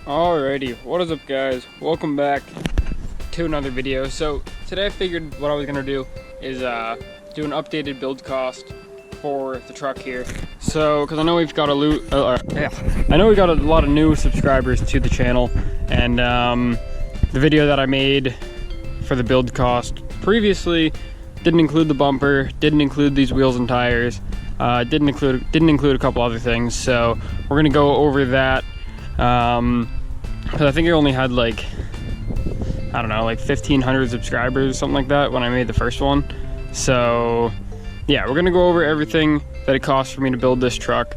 Alrighty, what is up guys? Welcome back to another video. So today I figured what I was gonna do is do an updated build cost for the truck here. So, because I know we've got a lot of new subscribers to the channel, and the video that I made for the build cost previously didn't include the bumper, didn't include these wheels and tires, didn't include a couple other things. So we're gonna go over that. Because I think I only had like, I don't know, like 1,500 subscribers or something like that when I made the first one. So yeah, we're gonna go over everything that it costs for me to build this truck.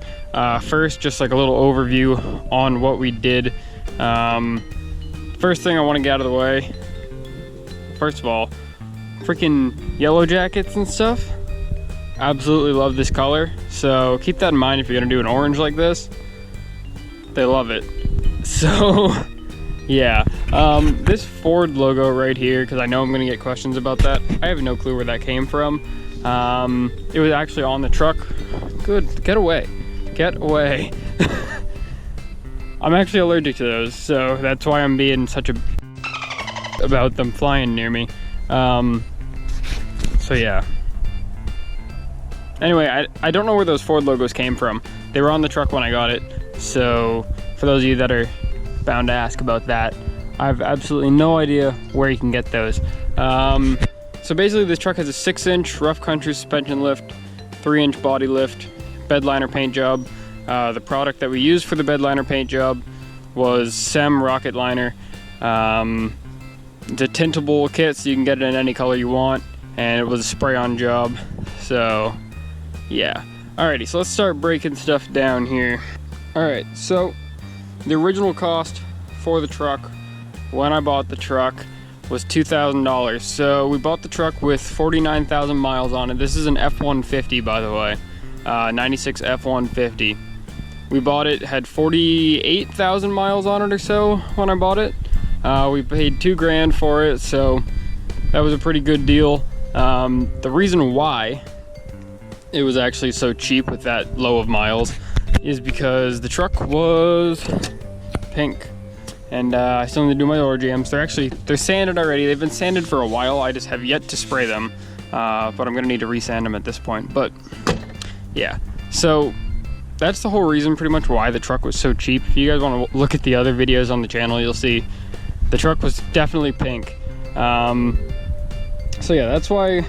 First, just like a little overview on what we did. First thing I want to get out of the way, first of all, freaking yellow jackets and stuff. Absolutely love this color, so keep that in mind if you're gonna do an orange like this. They love it. So yeah, this Ford logo right here, because I know I'm gonna get questions about that. I have no clue where that came from. It was actually on the truck. Good, get away, get away. I'm actually allergic to those, so that's why I'm being such a about them flying near me. So yeah. Anyway, I don't know where those Ford logos came from. They were on the truck when I got it. So for those of you that are bound to ask about that, I have absolutely no idea where you can get those. So basically this truck has a 6-inch rough country suspension lift, 3-inch body lift, bed liner paint job. The product that we used for the bed liner paint job was SEM Rocket Liner. It's a tintable kit, so you can get it in any color you want, and it was a spray-on job. So yeah. Alrighty, so let's start breaking stuff down here. Alright, so the original cost for the truck when I bought the truck was $2,000. So we bought the truck with 49,000 miles on it. This is an F150, by the way, 96 F150. We bought it, had 48,000 miles on it or so when I bought it. We paid $2,000 for it, so that was a pretty good deal. The reason why it was actually so cheap with that low of miles is because the truck was pink, and I still need to do my door jams. They're sanded already. They've been sanded for a while. I just have yet to spray them, but I'm gonna need to resand them at this point. But yeah, so that's the whole reason pretty much why the truck was so cheap. If you guys want to look at the other videos on the channel, you'll see the truck was definitely pink. So yeah, that's why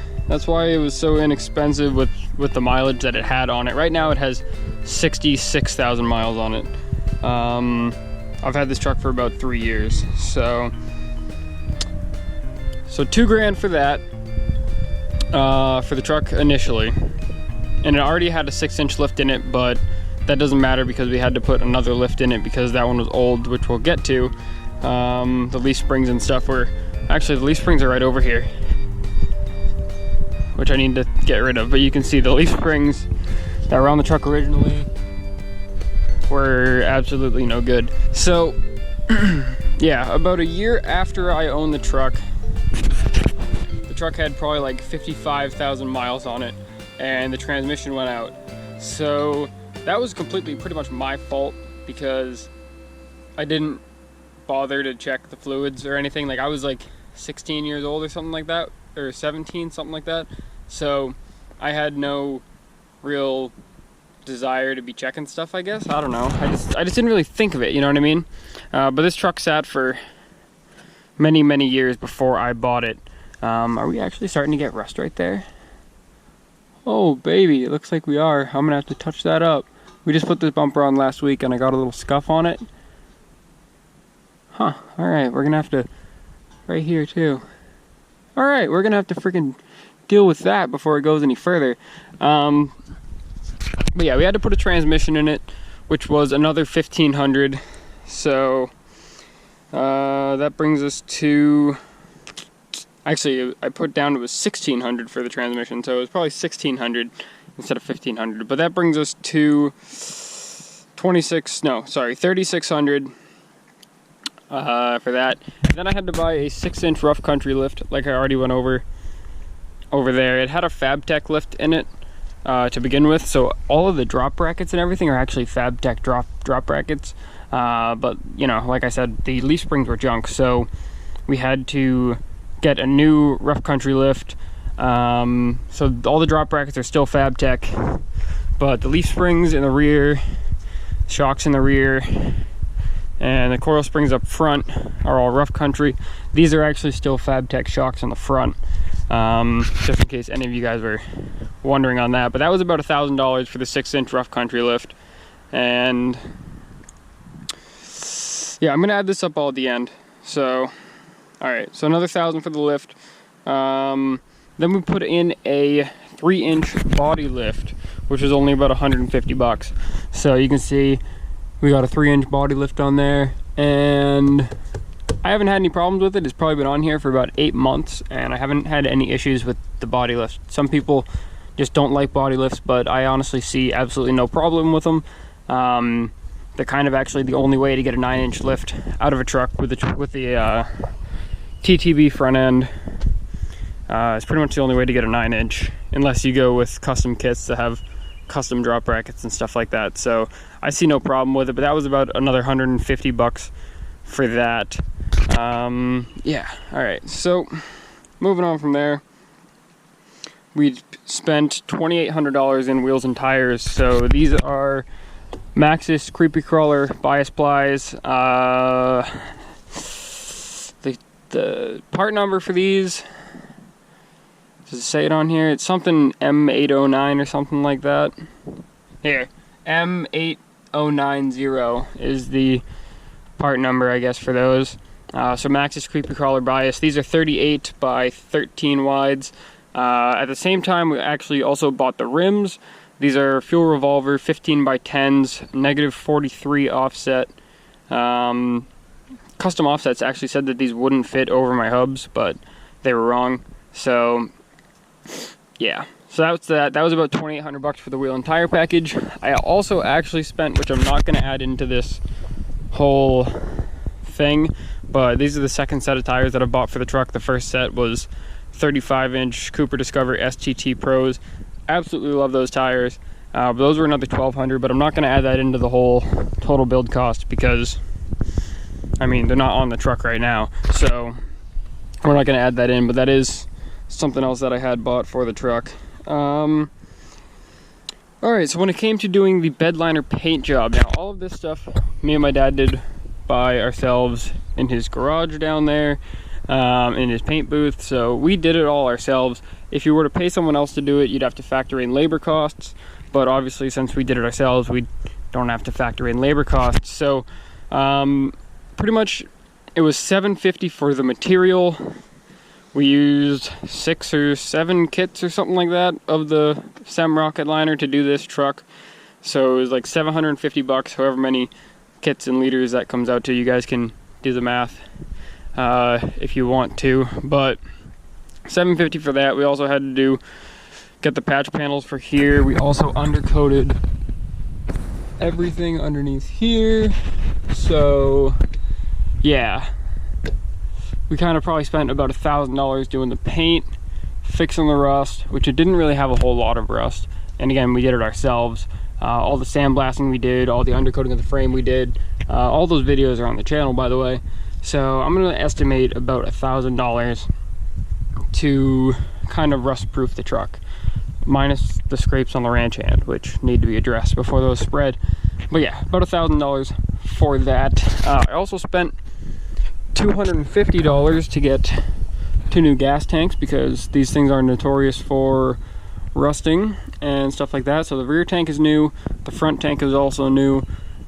it was so inexpensive with the mileage that it had on it. Right now it has 66,000 miles on it. I've had this truck for about 3 years, so $2,000 for that, for the truck initially. And it already had a 6-inch lift in it, but that doesn't matter because we had to put another lift in it because that one was old, which we'll get to. The leaf springs and stuff actually the leaf springs are right over here, which I need to get rid of. But you can see the leaf springs that were on the truck originally were absolutely no good. So yeah, about a year after I owned the truck had probably like 55,000 miles on it, and the transmission went out. So that was completely pretty much my fault because I didn't bother to check the fluids or anything. Like I was like 16 years old or something like that, or 17, something like that. So I had no real desire to be checking stuff, I guess. I don't know. I just didn't really think of it, you know what I mean? But this truck sat for many years before I bought it. Are we actually starting to get rust right there? Oh baby, it looks like we are. I'm gonna have to touch that up. We just put this bumper on last week and I got a little scuff on it. Huh, alright, we're gonna have to, right here too. Alright, we're gonna have to freaking deal with that before it goes any further. But yeah, we had to put a transmission in it, which was another $1,500. So that brings us to, actually I put down it was $1,600 for the transmission, so it was probably $1,600 instead of $1,500. But that brings us to $3,600 for that. And then I had to buy a 6-inch rough country lift, like I already went over there. It had a FabTech lift in it to begin with, so all of the drop brackets and everything are actually FabTech drop brackets. But you know, like I said, the leaf springs were junk, so we had to get a new rough country lift. So all the drop brackets are still FabTech, but the leaf springs in the rear, shocks in the rear, and the coil springs up front are all rough country. These are actually still FabTech shocks on the front, just in case any of you guys were wondering on that. But that was about $1,000 for the 6-inch rough country lift. And yeah, I'm gonna add this up all at the end. So all right, so another $1,000 for the lift. Then we put in a 3-inch body lift, which is only about $150. So you can see we got a 3-inch body lift on there, and I haven't had any problems with it. It's probably been on here for about 8 months, and I haven't had any issues with the body lift. Some people just don't like body lifts, but I honestly see absolutely no problem with them. They're kind of actually the only way to get a 9-inch lift out of a truck with the TTB front end. It's pretty much the only way to get a 9-inch, unless you go with custom kits that have custom drop brackets and stuff like that. So I see no problem with it, but that was about another $150 for that. Yeah, all right, so moving on from there, we spent $2,800 in wheels and tires. So these are Maxxis Creepy Crawler bias plies. The part number for these, does it say it on here? It's something M809 or something like that. Here, M8090 is the part number, I guess, for those. So Maxxis Creepy Crawler bias. These are 38 by 13 wides. At the same time, we actually also bought the rims. These are Fuel Revolver 15 by 10s, -43 offset. Custom Offsets actually said that these wouldn't fit over my hubs, but they were wrong. So yeah, so that was that. That was about $2,800 for the wheel and tire package. I also actually spent, which I'm not going to add into this whole thing, but these are the second set of tires that I bought for the truck. The first set was 35-inch Cooper Discover STT Pros. Absolutely love those tires. But those were another $1,200, but I'm not going to add that into the whole total build cost because, I mean, they're not on the truck right now, so we're not going to add that in. But that is something else that I had bought for the truck. All right, so when it came to doing the bed liner paint job, now all of this stuff me and my dad did by ourselves in his garage down there, in his paint booth. So we did it all ourselves. If you were to pay someone else to do it, you'd have to factor in labor costs, but obviously since we did it ourselves, we don't have to factor in labor costs. So pretty much it was $750 for the material. We used 6 or 7 kits or something like that of the SEM rocket liner to do this truck. So it was like $750, however many kits and liters that comes out to. You guys can do the math if you want to, but $750 for that. We also had to get the patch panels for here. We also undercoated everything underneath here. So yeah, we kind of probably spent about $1,000 doing the paint, fixing the rust, which it didn't really have a whole lot of rust. And again, we did it ourselves. All the sandblasting we did, all the undercoating of the frame we did. All those videos are on the channel, by the way. So I'm gonna estimate about $1,000 to kind of rust proof the truck, minus the scrapes on the ranch hand, which need to be addressed before those spread. But yeah, about $1,000 for that. I also spent $250 to get 2 new gas tanks, because these things are notorious for rusting and stuff like that. So the rear tank is new, the front tank is also new,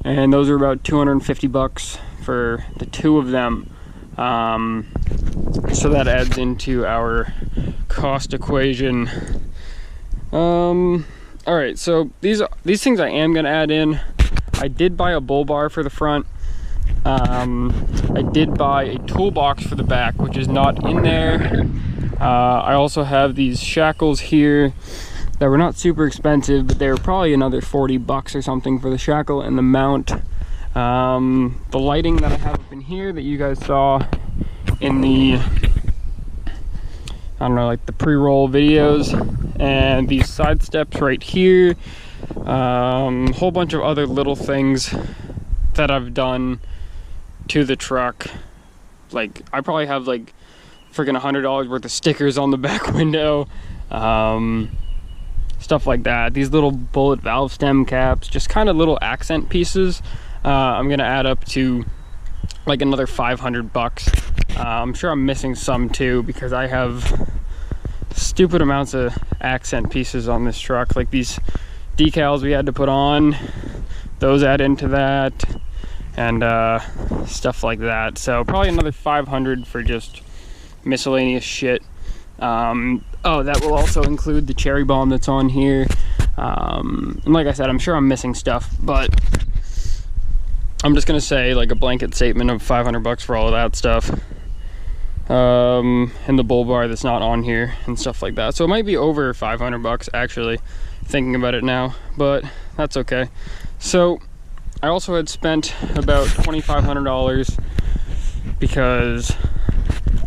and those are about 250 bucks for the 2 of them. So that adds into our cost equation. All right, so these things I am gonna add in. I did buy a bull bar for the front. I did buy a toolbox for the back, which is not in there. I also have these shackles here that were not super expensive, but they were probably another 40 bucks or something for the shackle and the mount. The lighting that I have up in here that you guys saw in the, I don't know, like the pre-roll videos, and these side steps right here. Whole bunch of other little things that I've done to the truck. Like, I probably have like freaking $100 worth of stickers on the back window, stuff like that. These little bullet valve stem caps, just kind of little accent pieces. I'm gonna add up to like another 500 bucks. I'm sure I'm missing some too, because I have stupid amounts of accent pieces on this truck. Like these decals we had to put on, those add into that, and stuff like that. So probably another 500 for just miscellaneous shit. Oh, that will also include the cherry bomb that's on here. And like I said, I'm sure I'm missing stuff, but I'm just gonna say like a blanket statement of 500 bucks for all of that stuff. And the bull bar that's not on here and stuff like that. So it might be over 500 bucks actually, thinking about it now, but that's okay. So I also had spent about $2,500 because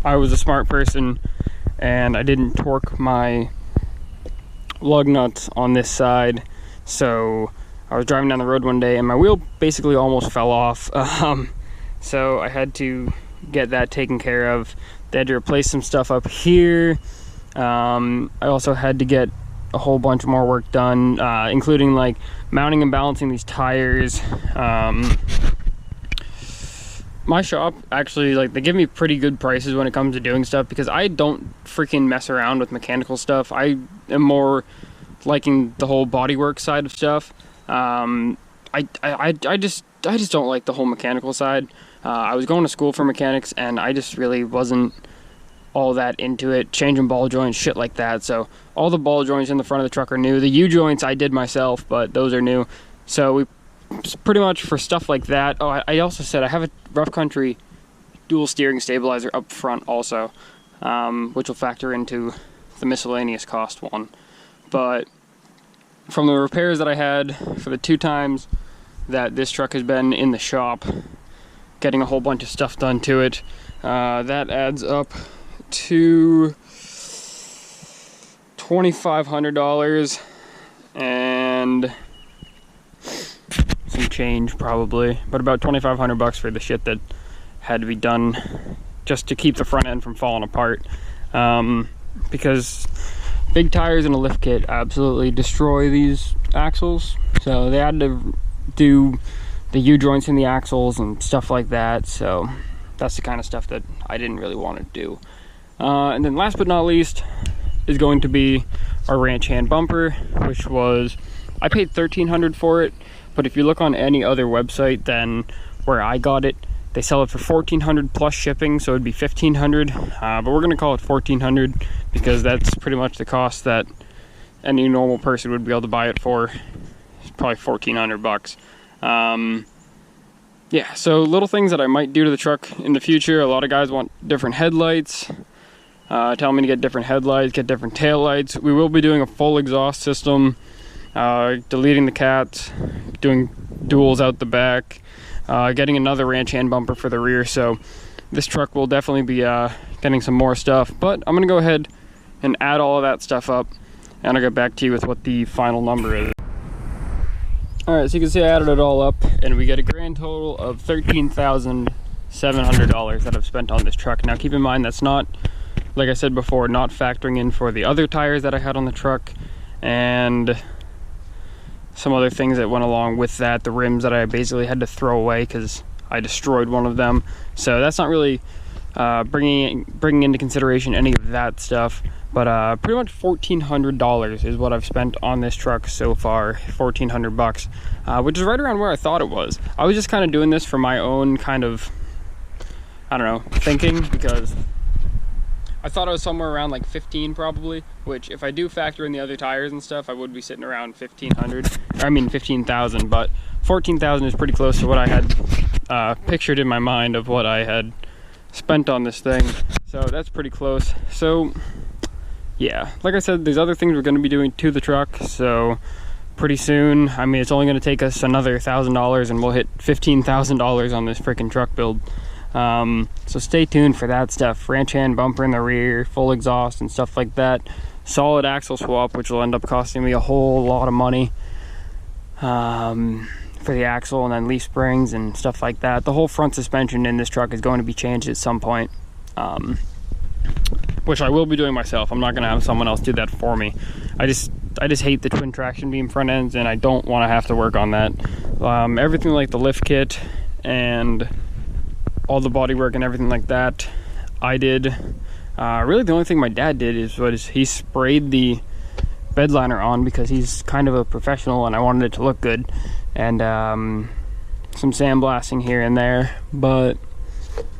I was a smart person and I didn't torque my lug nuts on this side. So I was driving down the road one day and my wheel basically almost fell off. So I had to get that taken care of. They had to replace some stuff up here. I also had to get a whole bunch more work done, including like mounting and balancing these tires. My shop actually, like, they give me pretty good prices when it comes to doing stuff, because I don't freaking mess around with mechanical stuff. I am more liking the whole bodywork side of stuff. I just don't like the whole mechanical side. I was going to school for mechanics and I just really wasn't all that into it, changing ball joints, shit like that. So all the ball joints in the front of the truck are new. The U-joints I did myself, but those are new. So we pretty much for stuff like that. Oh, I also said I have a rough country dual steering stabilizer up front also, which will factor into the miscellaneous cost one. But from the repairs that I had for the 2 times that this truck has been in the shop, getting a whole bunch of stuff done to it, that adds up to $2,500 and some change probably, but about 2,500 bucks for the shit that had to be done just to keep the front end from falling apart, because big tires and a lift kit absolutely destroy these axles. So they had to do the U-joints in the axles and stuff like that. So that's the kind of stuff that I didn't really want to do. And then last but not least is going to be our ranch hand bumper, which was, I paid $1,300 for it, but if you look on any other website than where I got it, they sell it for $1,400 plus shipping, so it'd be $1,500. But we're gonna call it $1,400 because that's pretty much the cost that any normal person would be able to buy it for. It's probably $1,400 bucks. Yeah, so little things that I might do to the truck in the future. A lot of guys want different headlights. Tell me to get different headlights, get different tail lights. We will be doing a full exhaust system, deleting the cats, doing duals out the back, getting another ranch hand bumper for the rear. So this truck will definitely be getting some more stuff, but I'm gonna go ahead and add all of that stuff up and I'll get back to you with what the final number is. All right, so you can see I added it all up and we get a grand total of $13,700 that I've spent on this truck. Now keep in mind, that's not, like I said before, not factoring in for the other tires that I had on the truck and some other things that went along with that. The rims that I basically had to throw away because I destroyed one of them. So that's not really bringing into consideration any of that stuff. But pretty much $1,400 is what I've spent on this truck so far. 1,400 bucks, which is right around where I thought it was. I was just kind of doing this for my own kind of, I don't know, thinking, because I thought I was somewhere around like 15 probably, which if I do factor in the other tires and stuff, I would be sitting around 15,000, but 14,000 is pretty close to what I had pictured in my mind of what I had spent on this thing. So that's pretty close. So yeah, like I said, there's other things we're going to be doing to the truck, so pretty soon, I mean, it's only going to take us another $1,000 and we'll hit $15,000 on this freaking truck build. So stay tuned for that stuff. Ranch hand bumper in the rear, full exhaust and stuff like that. Solid axle swap, which will end up costing me a whole lot of money for the axle, and then leaf springs and stuff like that. The whole front suspension in this truck is going to be changed at some point, which I will be doing myself. I'm not going to have someone else do that for me. I just hate the twin traction beam front ends, and I don't want to have to work on that. Everything like the lift kit and all the body work and everything like that, I did. Really the only thing my dad did was he sprayed the bed liner on, because he's kind of a professional and I wanted it to look good, and some sandblasting here and there. But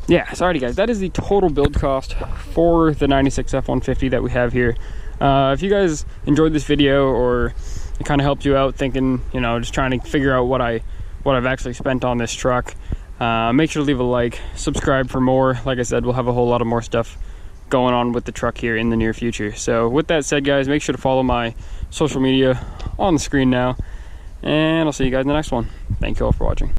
yeah, sorry guys, that is the total build cost for the 96 F-150 that we have here. If you guys enjoyed this video, or it kind of helped you out thinking, you know, just trying to figure out what I've actually spent on this truck, make sure to leave a like, subscribe for more. Like I said, we'll have a whole lot of more stuff going on with the truck here in the near future. So with that said guys, make sure to follow my social media on the screen now, and I'll see you guys in the next one. Thank you all for watching.